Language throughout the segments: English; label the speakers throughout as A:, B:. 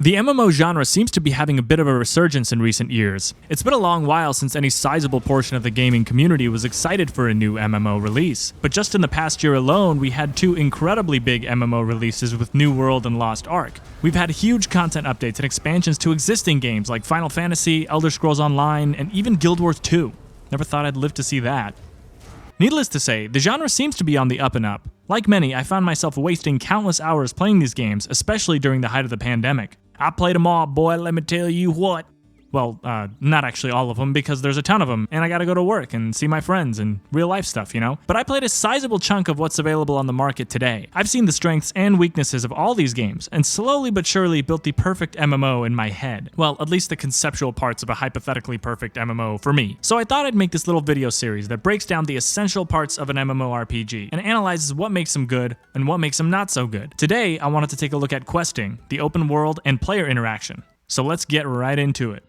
A: The MMO genre seems to be having a bit of a resurgence in recent years. It's been a long while since any sizable portion of the gaming community was excited for a new MMO release. But just in the past year alone, we had two incredibly big MMO releases with New World and Lost Ark. We've had huge content updates and expansions to existing games like Final Fantasy, Elder Scrolls Online, and even Guild Wars 2. Never thought I'd live to see that. Needless to say, the genre seems to be on the up and up. Like many, I found myself wasting countless hours playing these games, especially during the height of the pandemic. I played them all, boy, let me tell you what. Well, not actually all of them, because there's a ton of them, and I gotta go to work and see my friends and real life stuff, you know? But I played a sizable chunk of what's available on the market today. I've seen the strengths and weaknesses of all these games, and slowly but surely built the perfect MMO in my head. Well, at least the conceptual parts of a hypothetically perfect MMO for me. So I thought I'd make this little video series that breaks down the essential parts of an MMORPG, and analyzes what makes them good and what makes them not so good. Today, I wanted to take a look at questing, the open world, and player interaction. So let's get right into it.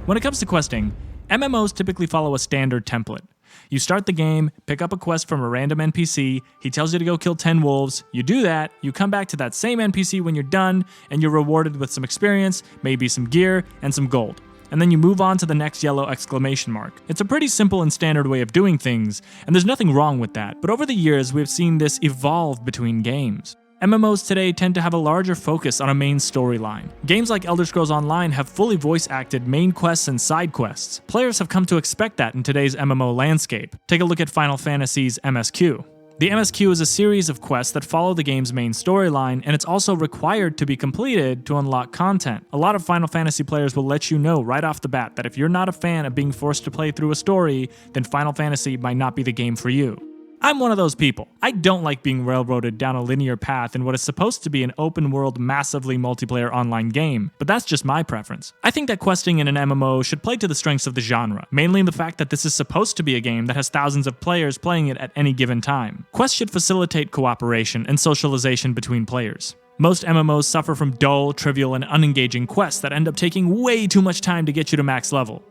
A: When it comes to questing, MMOs typically follow a standard template. You start the game, pick up a quest from a random NPC, he tells you to go kill 10 wolves, you do that, you come back to that same NPC when you're done, and you're rewarded with some experience, maybe some gear, and some gold. And then you move on to the next yellow exclamation mark. It's a pretty simple and standard way of doing things, and there's nothing wrong with that, but over the years we've seen this evolve between games. MMOs today tend to have a larger focus on a main storyline. Games like Elder Scrolls Online have fully voice-acted main quests and side quests. Players have come to expect that in today's MMO landscape. Take a look at Final Fantasy's MSQ. The MSQ is a series of quests that follow the game's main storyline, and it's also required to be completed to unlock content. A lot of Final Fantasy players will let you know right off the bat that if you're not a fan of being forced to play through a story, then Final Fantasy might not be the game for you. I'm one of those people. I don't like being railroaded down a linear path in what is supposed to be an open-world, massively multiplayer online game, but that's just my preference. I think that questing in an MMO should play to the strengths of the genre, mainly in the fact that this is supposed to be a game that has thousands of players playing it at any given time. Quests should facilitate cooperation and socialization between players. Most MMOs suffer from dull, trivial, and unengaging quests that end up taking way too much time to get you to max level.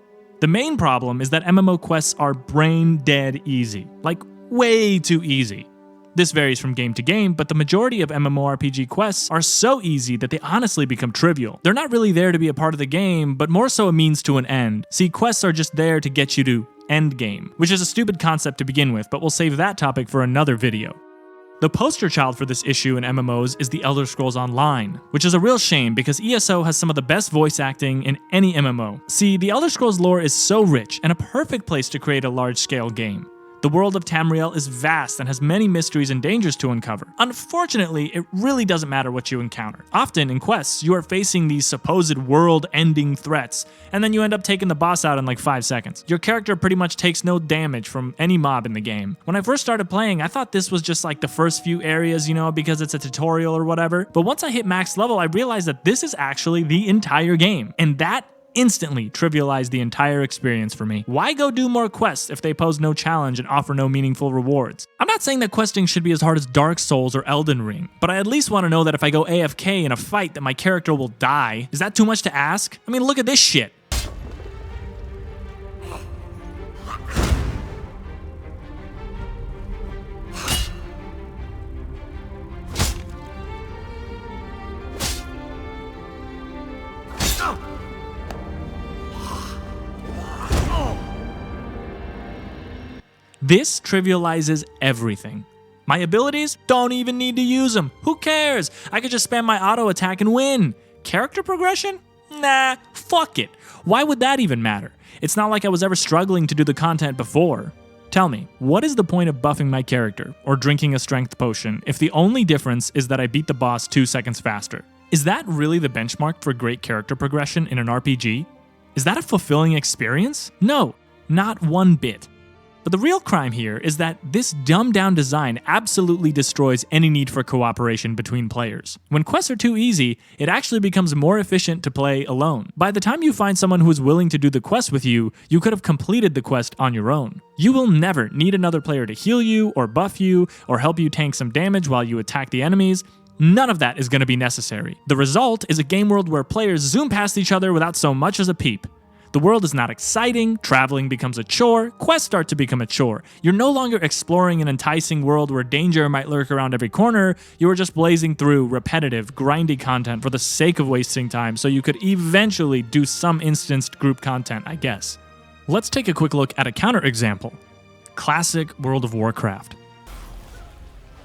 A: The main problem is that MMO quests are brain dead easy. Like, way too easy. This varies from game to game, but the majority of MMORPG quests are so easy that they honestly become trivial. They're not really there to be a part of the game, but more so a means to an end. See, quests are just there to get you to end game, which is a stupid concept to begin with, but we'll save that topic for another video. The poster child for this issue in MMOs is the Elder Scrolls Online, which is a real shame because ESO has some of the best voice acting in any MMO. See, the Elder Scrolls lore is so rich and a perfect place to create a large-scale game. The world of Tamriel is vast and has many mysteries and dangers to uncover. Unfortunately, it really doesn't matter what you encounter. Often in quests, you are facing these supposed world-ending threats, and then you end up taking the boss out in like 5 seconds. Your character pretty much takes no damage from any mob in the game. When I first started playing, I thought this was just like the first few areas, you know, because it's a tutorial or whatever. But once I hit max level, I realized that this is actually the entire game, and that instantly trivialized the entire experience for me. Why go do more quests if they pose no challenge and offer no meaningful rewards? I'm not saying that questing should be as hard as Dark Souls or Elden Ring, but I at least want to know that if I go AFK in a fight that my character will die. Is that too much to ask? I mean, look at this shit. This trivializes everything. My abilities? Don't even need to use them. Who cares? I could just spam my auto attack and win. Character progression? Nah, fuck it. Why would that even matter? It's not like I was ever struggling to do the content before. Tell me, what is the point of buffing my character or drinking a strength potion if the only difference is that I beat the boss 2 seconds faster? Is that really the benchmark for great character progression in an RPG? Is that a fulfilling experience? No, not one bit. But the real crime here is that this dumbed-down design absolutely destroys any need for cooperation between players. When quests are too easy, it actually becomes more efficient to play alone. By the time you find someone who is willing to do the quest with you, you could have completed the quest on your own. You will never need another player to heal you, or buff you, or help you tank some damage while you attack the enemies. None of that is going to be necessary. The result is a game world where players zoom past each other without so much as a peep. The world is not exciting, traveling becomes a chore, quests start to become a chore. You're no longer exploring an enticing world where danger might lurk around every corner, you are just blazing through repetitive, grindy content for the sake of wasting time so you could eventually do some instanced group content, I guess. Let's take a quick look at a counterexample. Classic World of Warcraft.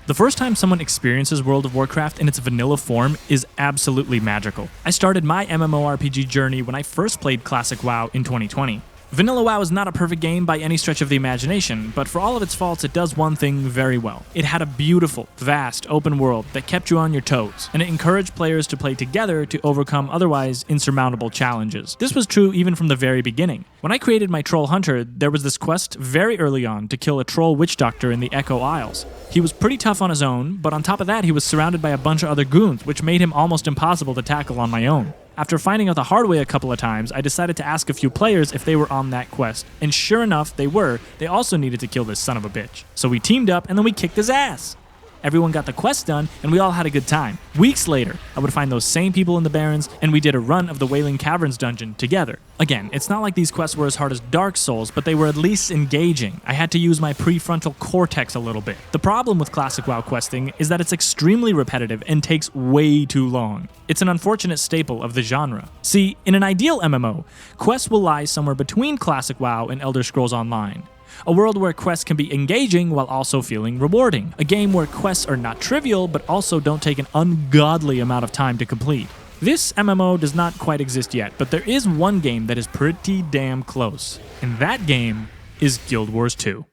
A: The first time someone experiences World of Warcraft in its vanilla form is absolutely magical. I started my MMORPG journey when I first played Classic WoW in 2020. Vanilla WoW is not a perfect game by any stretch of the imagination, but for all of its faults, it does one thing very well. It had a beautiful, vast, open world that kept you on your toes, and it encouraged players to play together to overcome otherwise insurmountable challenges. This was true even from the very beginning. When I created my Troll Hunter, there was this quest very early on to kill a Troll Witch Doctor in the Echo Isles. He was pretty tough on his own, but on top of that, he was surrounded by a bunch of other goons, which made him almost impossible to tackle on my own. After finding out the hard way a couple of times, I decided to ask a few players if they were on that quest, and sure enough, they were. They also needed to kill this son of a bitch. So we teamed up, and then we kicked his ass. Everyone got the quest done, and we all had a good time. Weeks later, I would find those same people in the Barrens, and we did a run of the Wailing Caverns dungeon together. Again, it's not like these quests were as hard as Dark Souls, but they were at least engaging. I had to use my prefrontal cortex a little bit. The problem with Classic WoW questing is that it's extremely repetitive and takes way too long. It's an unfortunate staple of the genre. See, in an ideal MMO, quests will lie somewhere between Classic WoW and Elder Scrolls Online. A world where quests can be engaging while also feeling rewarding. A game where quests are not trivial, but also don't take an ungodly amount of time to complete. This MMO does not quite exist yet, but there is one game that is pretty damn close. And that game is Guild Wars 2.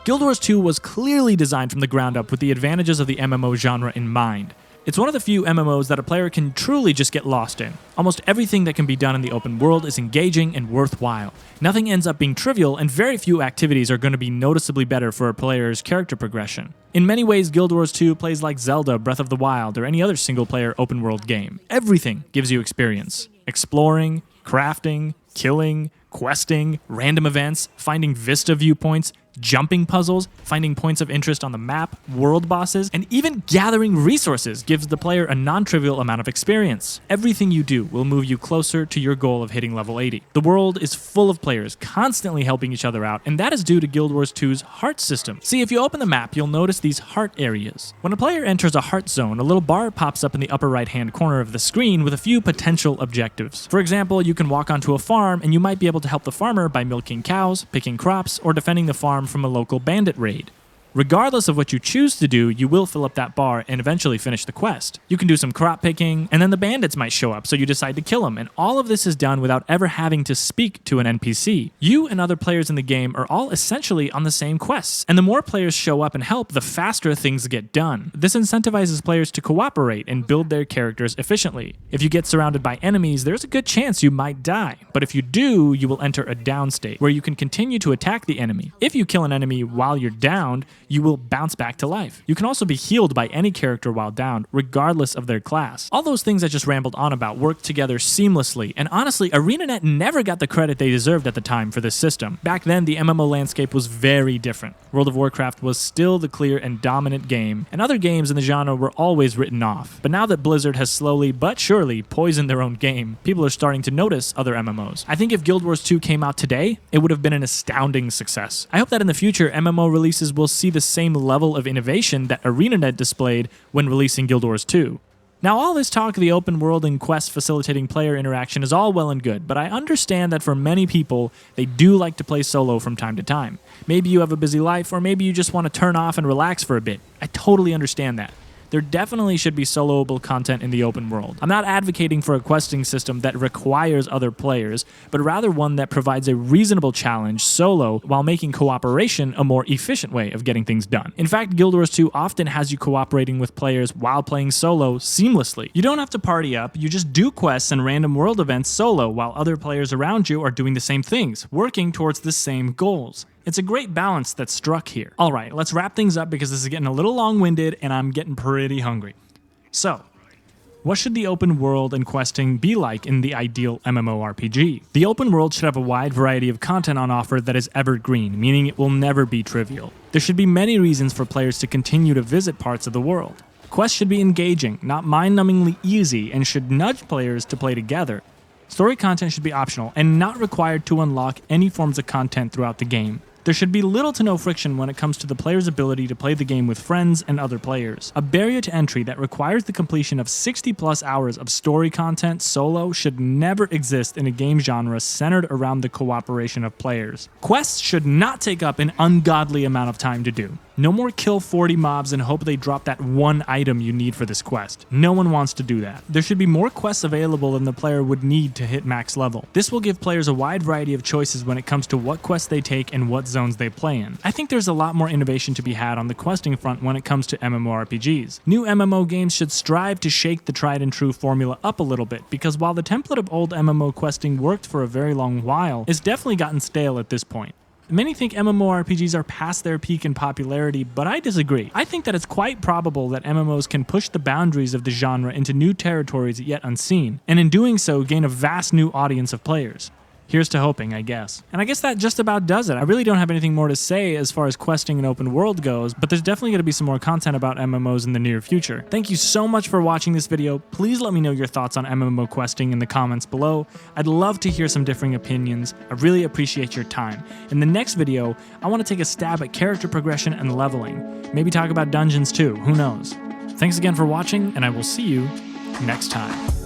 A: Guild Wars 2 was clearly designed from the ground up with the advantages of the MMO genre in mind. It's one of the few MMOs that a player can truly just get lost in. Almost everything that can be done in the open world is engaging and worthwhile. Nothing ends up being trivial, and very few activities are going to be noticeably better for a player's character progression. In many ways, Guild Wars 2 plays like Zelda, Breath of the Wild, or any other single-player open-world game. Everything gives you experience. Exploring, crafting, killing, questing, random events, finding Vista viewpoints, jumping puzzles, finding points of interest on the map, world bosses, and even gathering resources gives the player a non-trivial amount of experience. Everything you do will move you closer to your goal of hitting level 80. The world is full of players constantly helping each other out, and that is due to Guild Wars 2's heart system. See, if you open the map, you'll notice these heart areas. When a player enters a heart zone, a little bar pops up in the upper right-hand corner of the screen with a few potential objectives. For example, you can walk onto a farm, and you might be able to help the farmer by milking cows, picking crops, or defending the farm from a local bandit raid. Regardless of what you choose to do, you will fill up that bar and eventually finish the quest. You can do some crop picking, and then the bandits might show up, so you decide to kill them, and all of this is done without ever having to speak to an NPC. You and other players in the game are all essentially on the same quests, and the more players show up and help, the faster things get done. This incentivizes players to cooperate and build their characters efficiently. If you get surrounded by enemies, there's a good chance you might die, but if you do, you will enter a down state, where you can continue to attack the enemy. If you kill an enemy while you're downed, you will bounce back to life. You can also be healed by any character while down, regardless of their class. All those things I just rambled on about work together seamlessly, and honestly, ArenaNet never got the credit they deserved at the time for this system. Back then, the MMO landscape was very different. World of Warcraft was still the clear and dominant game, and other games in the genre were always written off. But now that Blizzard has slowly but surely poisoned their own game, people are starting to notice other MMOs. I think if Guild Wars 2 came out today, it would have been an astounding success. I hope that in the future, MMO releases will see the same level of innovation that ArenaNet displayed when releasing Guild Wars 2. Now, all this talk of the open world and quest facilitating player interaction is all well and good, but I understand that for many people, they do like to play solo from time to time. Maybe you have a busy life, or maybe you just want to turn off and relax for a bit. I totally understand that. There definitely should be soloable content in the open world. I'm not advocating for a questing system that requires other players, but rather one that provides a reasonable challenge solo while making cooperation a more efficient way of getting things done. In fact, Guild Wars 2 often has you cooperating with players while playing solo seamlessly. You don't have to party up, you just do quests and random world events solo while other players around you are doing the same things, working towards the same goals. It's a great balance that's struck here. Alright, let's wrap things up because this is getting a little long-winded and I'm getting pretty hungry. So, what should the open world and questing be like in the ideal MMORPG? The open world should have a wide variety of content on offer that is evergreen, meaning it will never be trivial. There should be many reasons for players to continue to visit parts of the world. Quests should be engaging, not mind-numbingly easy, and should nudge players to play together. Story content should be optional and not required to unlock any forms of content throughout the game. There should be little to no friction when it comes to the player's ability to play the game with friends and other players. A barrier to entry that requires the completion of 60+ hours of story content solo should never exist in a game genre centered around the cooperation of players. Quests should not take up an ungodly amount of time to do. No more kill 40 mobs and hope they drop that one item you need for this quest. No one wants to do that. There should be more quests available than the player would need to hit max level. This will give players a wide variety of choices when it comes to what quests they take and what zones they play in. I think there's a lot more innovation to be had on the questing front when it comes to MMORPGs. New MMO games should strive to shake the tried and true formula up a little bit, because while the template of old MMO questing worked for a very long while, it's definitely gotten stale at this point. Many think MMORPGs are past their peak in popularity, but I disagree. I think that it's quite probable that MMOs can push the boundaries of the genre into new territories yet unseen, and in doing so gain a vast new audience of players. Here's to hoping, I guess. And I guess that just about does it. I really don't have anything more to say as far as questing and open world goes, but there's definitely going to be some more content about MMOs in the near future. Thank you so much for watching this video. Please let me know your thoughts on MMO questing in the comments below. I'd love to hear some differing opinions. I really appreciate your time. In the next video, I want to take a stab at character progression and leveling. Maybe talk about dungeons too, who knows? Thanks again for watching, and I will see you next time.